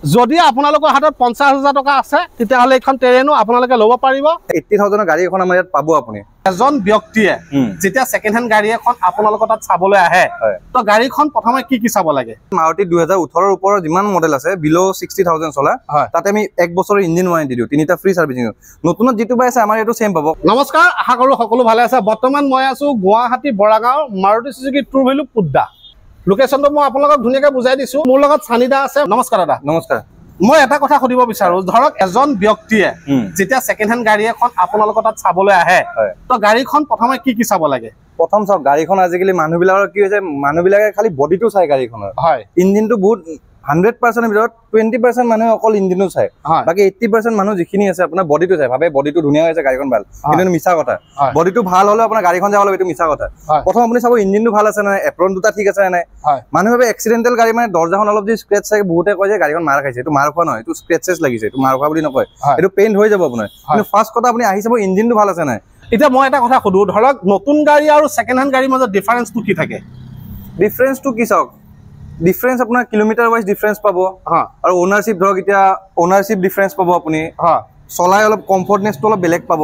যদি আপোনালোকৰ হাতত 50,000 টকা আছে তেতিয়াহ'লে এখন ট্ৰেৰেনো আপোনালোকে ল'ব পাৰিব 80,000 গাড়ী এখন আমাৰ ইয়াত পাব আপুনি এজন ব্যক্তিয়ে যেতিয়া সেকেন্ড হেণ্ড গাড়ী এখন আপোনালোকৰ তাত চাবলৈ আহে তো গাড়ীখন প্ৰথমে কি চাব লাগে মাৰুতি 2018 ৰ ওপৰৰ যিমান মডেল আছে বিলো 60,000 চলা তাতে আমি 1 বছৰৰ ইঞ্জিন ওৱাৰেণ্টি দিও তিনিটা ফ্ৰী সাৰ্ভিসিং নতুনত যেটো পাইছে আমাৰ এটো সেম পাব নমস্কাৰ আশা কৰো সকলো ভালে আছে বৰ্তমান মই আছো Guwahati Boragaon Maruti Suzuki true value পুদ্দা লোকেশনটো মই আপোনালোকক ধুনিয়াকৈ বুজাই দিছো মোৰ লগত সানিদা আছে নমস্কাৰ দাদা নমস্কাৰ মই এটা কথা সুধিব বিচাৰো ধৰক এজন ব্যক্তিয়ে যেতিয়া সেকেন্ড হেণ্ড গাড়ী এখন আপোনালোকৰ তাত চাবলৈ আহে তো গাড়ীখন প্ৰথমে কি চাব লাগে প্ৰথম চাওক গাড়ীখন আজিকালি মানুহবিলাকৰ কি হৈছে মানুহবিলাকে খালি বডিটো চাই গাড়ীখনৰ হয় ইঞ্জিনটো বহুত 100% ভিতৰত 20% মানুহে অকল ইঞ্জিনটো চাই বাকি 80% মানুহ যিখিনি আছে আপোনাৰ বডিটো চাই ভাবে বডিটো ধুনিয়া হৈছে গাড়ীখন ভাল কিন্তু মিছা কথা বডিটো ভাল হলে আপোনাৰ গাড়ীখন যাবলৈ এটো মিছা কথা প্ৰথম আপুনি চাব ইঞ্জিনটো ভাল আছে না এপ্ৰন দুটা ঠিক আছে না মানুহে ভাবে এক্সিডেন্টাল গাড়ী মানে দৰজাখন অলপ দি স্ক্ৰেচ চাই বহুতে কয় যে গাড়ীখন মাৰ খাইছে এটো মাৰ খোৱা নহয় এটো স্ক্ৰেচেছ লাগিছে এটো মাৰ খোৱা বুলি নকয় এটো পেইন্ট হৈ যাব আপোনাৰ কিন্তু ফাৰ্স্ট কথা আপুনি আহি চাব ইঞ্জিনটো ভাল আছে না এটা মই এটা কথা সুধো ধৰক নতুন গাড়ী আৰু সেকেন্ড হেণ্ড গাড়ীৰ মাজত ডিফাৰেন্সটো কি থাকে ডিফাৰেন্সটো কি চাওক ডিফাৰেন্স আপোনাৰ কিলোমিটাৰ ওয়াইজ ডিফাৰেন্স পাব আৰু ওনাৰশিপ ধৰক এতিয়া ওনাৰশিপ ডিফাৰেন্স পাব আপুনি চলাই অলপ কমফৰ্টনেসটো অলপ বেলেগ পাব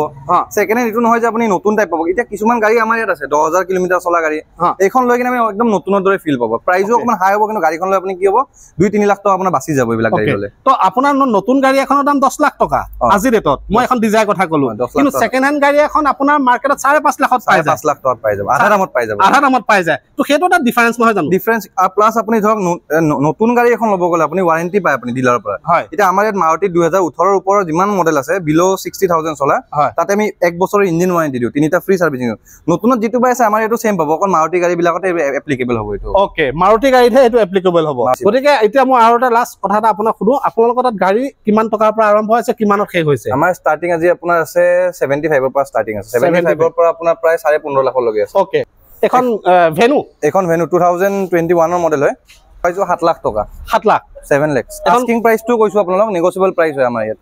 সেকেন্ড হেণ্ড এটো নহয় যে আপুনি নতুন টাইপ পাব এতিয়া কিছুমান গাড়ী আমাৰ ইয়াত আছে 10000 কিলোমিটাৰ চলা গাড়ী এইখন লৈ কিনে আমি একদম নতুনৰ দৰে ফিল পাব প্ৰাইসও অকমান হাই হ'ব কিন্তু গাড়ীখন লৈ আপুনি কি হ'ব 2-3 লাখ টকা আপোনাৰ বাচি যাব এইবিলাক গাড়ী ললে তো আপোনাৰ নতুন গাড়ী এখনৰ দাম 10 লাখ টকা আজি ৰেটত মই এখন ডিজাইৰ কথা কলো কিন্তু সেকেন্ড হেণ্ড গাড়ী এখন আপোনাৰ মাৰ্কেটত 5.5 লাখত পাই যায় 5 লাখ টকাত পাই যাব আধা দামত পাই যাব তো সেইটো এটা ডিফাৰেন্স নহয় জানো ডিফাৰেন্স প্লাস আপুনি ধৰক নতুন গাড়ী এখন ল'ব গলে আপুনি ওয়াৰেন্টি পায় আপুনি ডিলাৰৰ পৰা এতিয়া আমাৰ ইয়াত মাৰুতি 2018 ৰ ওপৰৰ যিমান মডেল আছে বিলো 60,000 চলা তাতে আমি 1 বছৰৰ ইঞ্জিন ওৱাৰেন্টি দিও তিনিটা ফ্ৰী সাৰ্ভিসিং নতুনত যেটো পাইছে আমাৰ এটো সেম পাব অকল মাৰুতি গাড়ী বিলাকতে এপ্লিকেবল হ'ব এটো ওকে মাৰুতি গাড়ীতে এটো এপ্লিকেবল হ'ব গতিকে এতিয়া মই আৰু এটা লাষ্ট কথা এটা আপোনাক সুধো আপোনালোকৰ তাত গাড়ী কিমান টকাৰ পৰা আৰম্ভ হৈছে কিমানত শেষ হৈছে আমাৰ ষ্টাৰ্টিং আজি আপোনাৰ আছে 75 ৰ পৰা ষ্টাৰ্টিং আছে 75 ৰ পৰা আপোনাৰ প্ৰায় 15.5 লাখ লৈকে আছে ওকে এখন ভেনু 2021 ৰ মডেল হয় পাইছো 7 লাখ টকা 7 লাখ 7 লাখ আস্কিং প্ৰাইস টো কৈছো আপোনালোক নেগোশিয়েবল প্ৰাইস হয় আমাৰ ইয়াত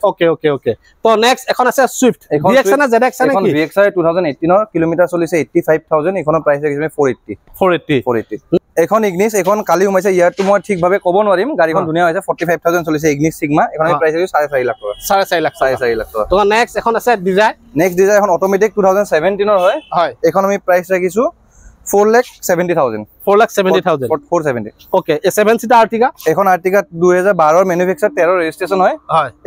ওকে তো নেক্সট এখন আছে সুইফট VX না ZX না কি VX 2018 ৰ কিলোমিটাৰ চলিছে 85000 এখনৰ প্ৰাইস আছে 480 এখন ইগনিস এখন কালি উমাইছে ইয়াৰটো মই ঠিক ভাবে ক'ব নোৱাৰিম গাড়ীখন ধুনিয়া হৈছে 45000 চলিছে ইগনিস সিগমা এখন প্ৰাইস আছে 4.5 লাখ টকা 4.5 লাখ টকা তো নেক্সট এখন আছে ডিজায়াৰ নেক্সট ডিজায়াৰ এখন অটোমেটিক 2017 ৰ হয় এখন আমি প্ৰাইস ৰাখিছো 4,70,000 470 ওকে এ 7 সিটাৰ আৰ্টিকা এখন আৰ্টিকা 2012 ৰ ম্যানুফ্যাকচাৰ 13 ৰেজিস্ট্ৰেচন হয়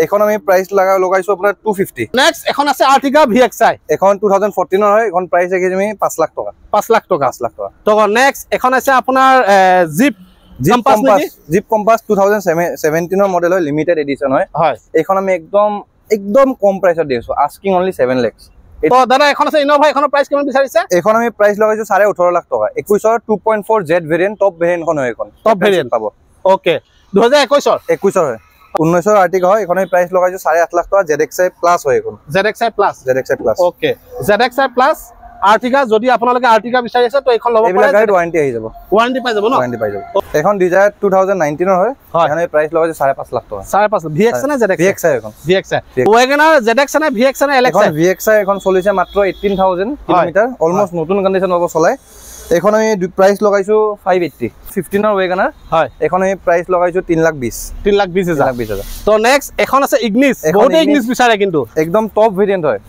এখন আমি প্ৰাইস লগাইছো আপোনাৰ 250 নেক্সট এখন আছে আৰ্টিকা VXI এখন 2014 ৰ হয় এখন প্ৰাইস ৰাখিছো আমি 5 লাখ টকা 5 লাখ টকা তো নেক্সট এখন আছে আপোনাৰ জিপ কম্পাস 2017 ৰ মডেল হয় লিমিটেড এডিশন হয় এখন আমি একদম কম প্ৰাইসত দিছো আস্কিং অনলি 7 লাখ তো দাদা এখন আছে ইনোভা এখনৰ প্ৰাইস কিমান বিচাৰিছে এখন আমি প্ৰাইস লগাইছো 18.5 লাখ টকা 21 ৰ 2.4 জেড ভেৰিয়েন্ট টপ ভেৰিয়েন্ট খন হয় এখন টপ ভেৰিয়েন্ট পাব ওকে 2021 হয় 19 ৰ আৰ্টিকা হয় এখন আমি প্ৰাইস লগাইছো 8.5 লাখ টকা ZXI প্লাস হয় এখন ZXI plus okay ZXI plus Ertiga যদি আপোনালোকে আৰ্টিকা বিচাৰি আছে তো এখন ল'ব পাৰে এইবিলাক গাড়ী ওয়াৰেন্টি আহি যাব ওয়াৰেন্টি পাই যাব ন ওয়াৰেন্টি পাই যাব এখন ডিজায়াৰ 2019 ৰ হয় এখানে প্ৰাইস লগাইছো 5.5 লাখ টকা 5.5 VX না ZX VXI এখন VXI ওয়াগনাৰ ZX না VX না LX এখন VXI এখন চলিছে মাত্ৰ 18000 কিলোমিটাৰ অলমোস্ট নতুন কন্ডিশন হ'ব চলাই এখন আমি প্ৰাইস লগাইছো 580 15 ৰ ওয়াগনাৰ হয় এখন আমি প্ৰাইস লগাইছো 3,20,000 তো নেক্সট এখন আছে ইগনিস বহুত ইগনিস বিচাৰে কিন্তু একদম টপ ভেৰিয়েন্ট হয়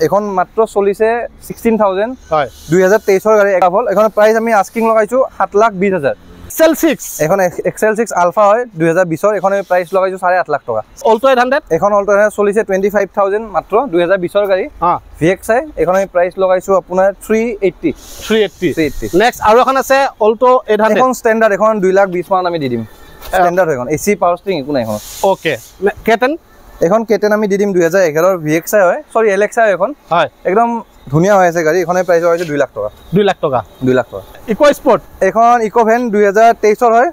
এখন মাত্ৰ চলিছে 16000 হয় 2023 ৰ গাড়ী এখন প্ৰাইস আমি আস্কিং লগাইছো 7,20,000 XL6 এখন XL6 আলফা হয় 2020 ৰ এখন আমি প্ৰাইস লগাইছো 8.5 লাখ টকা অল্টো 800 এখন অল্টো 800 চলিছে 25000 মাত্ৰ 2020 ৰ গাড়ী VXI এখন আমি প্ৰাইস লগাইছো আপোনাৰ 380 নেক্সট আৰু এখন আছে অল্টো 800 এখন ষ্টেণ্ডাৰ্ড এখন 2,20,000 মান আমি দি দিম ষ্টেণ্ডাৰ্ড হয় এখন AC পাৱাৰ ষ্টিং একো নাই এখন ওকে কেটেন এখন কেটেন আমি দি দিম 2011 ৰ VXI হয় সৰি LXI এখন হয় একদম ধুনিয়া হৈ আছে গাড়ী এখনে প্ৰাইস হৈছে 2 লাখ টকা 2 লাখ টকা ইকো স্পৰ্ট এখন ইকো ভেন 2023 ৰ হয়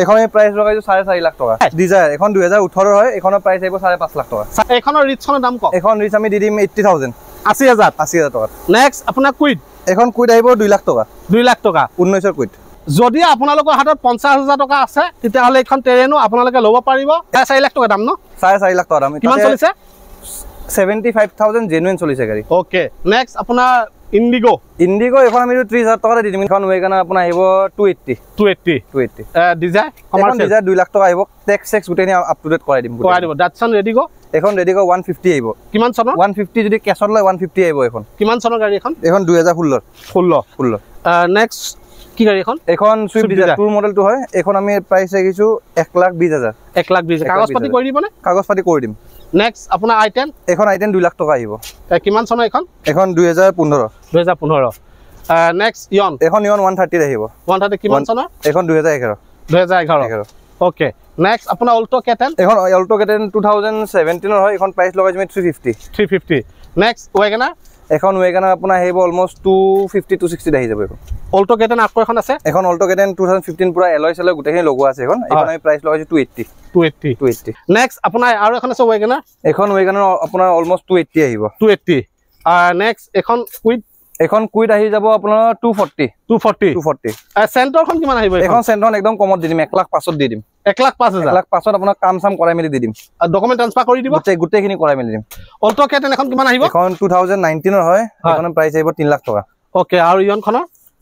এখন আমি প্ৰাইস লগাইছো 4.5 লাখ টকা ডিজায়াৰ এখন 2018 ৰ হয় এখনৰ প্ৰাইস আহিব 5.5 লাখ টকা এখনৰ ৰিচনৰ দাম কম এখন ৰিচ আমি দি দিম 80,000 80,000 টকা নেক্সট আপোনাৰ কুইড এখন কুইড আহিব 2 লাখ টকা 19 ৰ কুইড যদি আপোনালোকৰ হাতত 50,000 টকা আছে তেতিয়াহ'লে এখন ট্ৰেৰেনো আপোনালোকে ল'ব পাৰিব 4 লাখ টকা দাম ন 4.5 লাখ টকা দাম কিমান চলিছে 75,000 জেনুইন চলিছে গাড়ী ওকে নেক্সট আপোনাৰ ইণ্ডিগো এখন আমি 30,000 টকা দি দিম এখন ওয়েগনাৰ আপোনাৰ আহিব 280 ডিজাই এখন ডিজাই 2 লাখ টকা আহিব টেক্স গুটেনি আপ টু ডেট কৰাই দিব ডাটসন ৰেডিগো এখন ৰেডিগো 150 আহিব কিমান চনৰ 150 যদি কেছত লয় 150 আহিব এখন কিমান চনৰ গাড়ী এখন 2016 নেক্সট কি গাড়ী এখন সুইফট ডিজায়াৰ টুৰ মডেলটো হয় এখন আমি প্ৰাইস ৰাখিছো 1,20,000 কাগজ পাতি কৰি দিবনে কাগজ পাতি কৰি দিম নেক্সট আপোনাৰ i10 এখন i10 2 লাখ টকা আহিব কিমান চনৰ এখন 2015 নেক্সট ইয়ন এখন ইয়ন 130 আহিব 130 কিমান চনৰ এখন 2011 ওকে নেক্সট আপোনাৰ অল্টো কেটেন এখন অল্টো কেটেন 2017 হয় এখন প্ৰাইস লগাই আমি 350 নেক্সট ওয়েগনাৰ এখন ওয়েগনাৰ আপোনাৰ আহিব অলমোস্ট 250 260 আহি যাব এখন অল্টো কেটেন আকৌ এখন আছে এখন অল্টো কেটেন 2015 পুৰা এলয় সেলয় গুটেখিনি লগোৱা আছে এখন আমি প্ৰাইস লগাইছো 280 নেক্সট আপোনাৰ আৰু এখন আছে ওয়েগনাৰ এখন ওয়েগনাৰ আপোনাৰ অলমোস্ট 280 আহিব 280 নেক্সট এখন কুইড আহি যাব আপোনাৰ 240 সেন্টৰখন কিমান আহিব এখন সেন্টৰ একদম কমত দি দিম 1,05,000 দি দিম 1,05,000 আপোনাৰ কাম সাম কৰাই মেলি দি দিম ডকুমেন্ট ট্ৰান্সফাৰ কৰি দিব গুটেখিনি কৰাই মেলি দিম অল্টো কেটেন এখন কিমান আহিব এখন 2019 ৰ হয় এখনৰ প্ৰাইস আহিব 3 লাখ টকা ওকে আৰু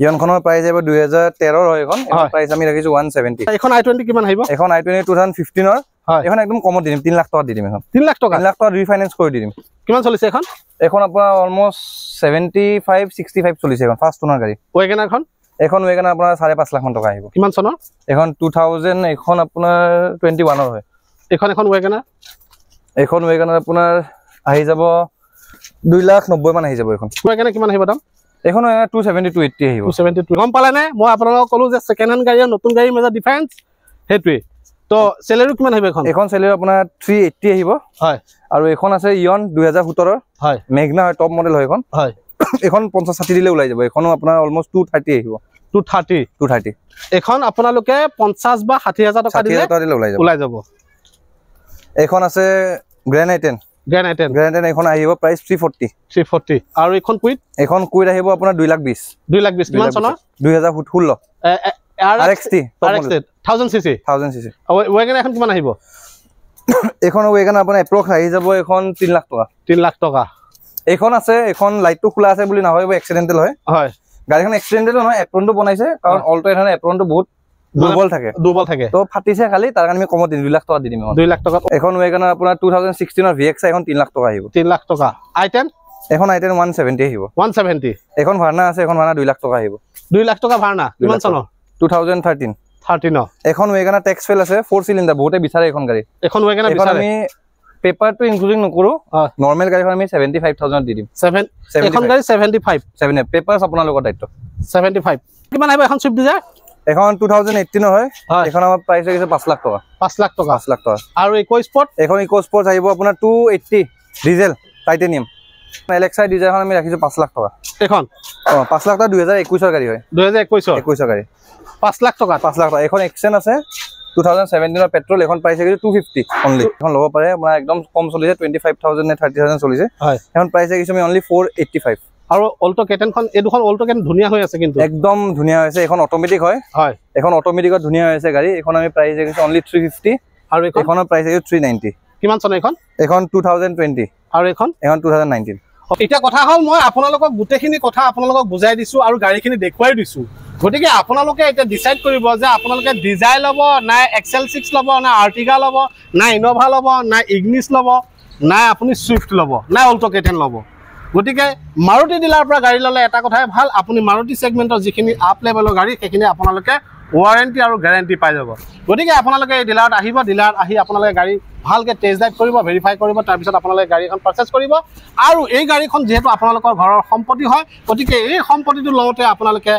ইয়নখনৰ প্ৰাইস আহিব 2013 ৰ হয় এখন প্ৰাইস আমি ৰাখিছো 170 এখন i20 কিমান আহিব এখন i20 2015 ৰ এখন একদম কমত দি দিম 3 লাখ টকা দি দিম এখন 3 লাখ টকা ৰিফাইনান্স কৰি দি দিম কিমান চলিছে এখন আপোনাৰ অলমোস্ট 75 65 চলিছে এখন ফাৰ্স্ট ওনাৰ গাড়ী ওয়েগনাৰখন এখন ওয়েগনাৰ আপোনাৰ 5.5 লাখ মান টকা আহিব কিমান চনৰ এখন 2000 এখন আপোনাৰ 21 ৰ হয় এখন ওয়েগনাৰ আপোনাৰ আহি যাব 2,90,000 মান আহি যাব এখন ওয়েগনাৰ কিমান আহিব দাম এখন 270 280 আহিব 272 গম পালে নে মই আপোনালোকক কলো যে সেকেন্ড হ্যান্ড গাড়ী আৰু নতুন গাড়ীৰ মাজত ডিফাৰেন্স হেতুৱে তো সেলেৰি কিমান আহিব এখন সেলেৰি আপোনাৰ 380 আহিব হয় আৰু এখন আছে ইয়ন 2017 হয় মেগনা হয় টপ মডেল হয় এখন 50-60 দিলে ওলাই যাব এখনো আপোনাৰ অলমোস্ট 230 আহিব 230 এখন আপোনালোকে 50 বা 60,000 টকা দিলে ওলাই যাব এখন আছে গ্ৰেণ্ড আইটেন এখন আহিব প্ৰাইস 340 আৰু এখন কুইড আহিব আপোনাৰ 2,20,000 কিমান চনৰ 2016 RXT 1000 cc ওয়েগনাৰ এখন কিমান আহিব এখন ওয়েগনাৰ আপোনাৰ এপ্ৰক্স আহি যাব এখন 3 লাখ টকা এখন আছে এখন লাইটটো খোলা আছে বুলি নাভাবিব এক্সিডেন্টাল হয় গাড়ীখন এক্সিডেন্টাল নহয় এপ্ৰনটো বনাইছে কাৰণ অল্টো এখানে এপ্ৰনটো বহুত দুৰ্বল থাকে তো ফাটিছে খালি তাৰ কাৰণে আমি কমত 2 লাখ টকা দি দিম 2 লাখ টকা এখন ওয়েগনাৰ আপোনাৰ 2016 ৰ VX এখন 3 লাখ টকা আহিব 3 লাখ টকা i10 এখন i10 170 আহিব 170 এখন ভাৰ্না আছে এখন ভাৰ্না 2 লাখ টকা আহিব 2 লাখ টকা ভাৰ্না কিমান চনৰ 2013 এখন ওয়েগনাৰ টেক্স ফেল আছে 4 সিলিন্ডাৰ বহুতে বিচাৰে এখন গাড়ী এখন ওয়েগনাৰ বিচাৰে আমি পেপাৰটো ইনক্লুডিং নকৰো নৰমাল গাড়ীখন আমি 75,000 দি দিম এখন গাড়ী 75 পেপাৰছ আপোনাৰ লগত দায়িত্ব 75 কিমান আহিব এখন সুইফট ডিজায়াৰ এখন 2018 হয় এখন আমাৰ প্ৰাইস হৈছে 5 লাখ টকা আৰু ইকো স্পৰ্ট এখন ইকো স্পৰ্ট আহিব আপোনাৰ 280 ডিজেল টাইটেনিয়াম এলেক্সা ডিজায়াৰখন আমি ৰাখিছো 5 লাখ টকা এখন 5 লাখ টকা 2021 ৰ গাড়ী হয় 2021 ৰ গাড়ী 5 লাখ টকা এখন এক্সেন আছে 2017 ৰ পেট্ৰল এখন প্ৰাইস আছে 250 অনলি এখন ল'ব পাৰে আপোনাৰ একদম কম চলিছে 25,000 নে 30,000 চলিছে এখন প্ৰাইস আছে আমি অনলি 485 আৰু অল্টো কেটেনখন এই দুখন অল্টো কেটেন ধুনিয়া হৈ আছে কিন্তু একদম ধুনিয়া হৈছে এখন অটোমেটিক হয় এখন অটোমেটিকত ধুনিয়া হৈছে গাড়ী এখন আমি প্ৰাইস আছে অনলি 350 আৰু এখনৰ প্ৰাইস আছে 390 কিমান চন এখন 2020 আৰু এখন 2019 এটা কথা হল মই আপোনালোকক গুটেখিনি কথা আপোনালোকক বুজাই দিছো আৰু গাড়ীখিনি দেখুৱাই দিছো গতিকে আপোনালোকে এটা ডিসাইড কৰিব যে আপোনালোকে ডিজায়াৰ লব না এক্সেল 6 লব না আৰ্টিগা লব না ইনোভা লব না ইগনিছ লব না আপুনি সুইফট লব না অল্টো কেটেন লব গতিকে মাৰুতি ডিলাৰ পৰা গাড়ী ললে এটা কথাই ভাল আপুনি মাৰুতি সেগমেন্টৰ যিখিনি আপ লেভেলৰ গাড়ী সেইখিনি আপোনালোকে ওয়াৰেন্টি আৰু গ্যাৰান্টি পাই যাব গতিকে আপোনালোকে এই ডিলাৰত আহিব ডিলাৰত আহি আপোনালোকে গাড়ী ভালকে টেষ্ট ড্ৰাইভ কৰিব ভেৰিফাই কৰিব তাৰ পিছত আপোনালোকে গাড়ীখন পাৰচেজ কৰিব আৰু এই গাড়ীখন যেহেতু আপোনালোকৰ ঘৰৰ সম্পত্তি হয় গতিকে এই সম্পত্তিটো লওঁতে আপোনালোকে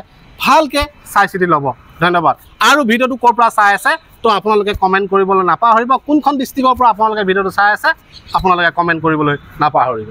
ভালকে চাই চিতি ল'ব ধন্যবাদ আৰু ভিডিওটো ক'ৰ পৰা চাই আছে তো আপোনালোকে কমেন্ট কৰিবলৈ নাপাহৰিব কোনখন ডিস্ট্ৰিক্টৰ পৰা আপোনালোকে ভিডিওটো চাই আছে আপোনালোকে কমেন্ট কৰিবলৈ নাপাহৰিব